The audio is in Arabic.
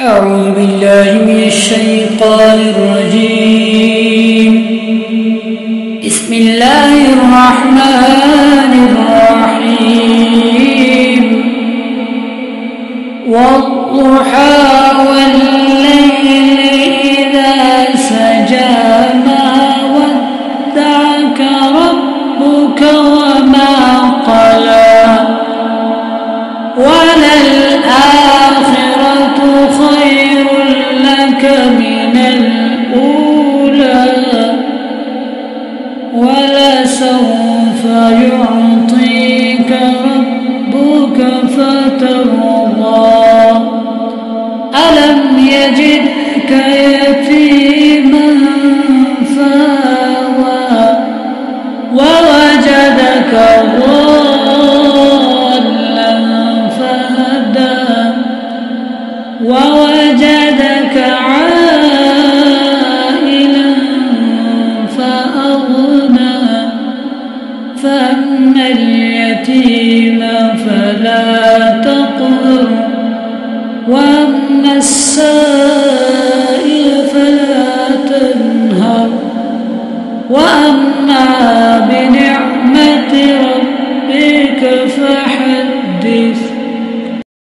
أعوذ بالله من الشيطان الرجيم. بسم الله الرحمن الرحيم. والضحى والليل إذا سجى ما ودعك ربك وما قلى وللآخرة خير لك من الأولى ولسوف يعطيك ربك فترضى ألم يجدك يتيما فآوى ووجدك ضالا فهدى ووجدك عائلا فأغنى فأما اليتيم فلا تقهر وأما السائل فلا تنهر وأما بنعمة ربك فحدث.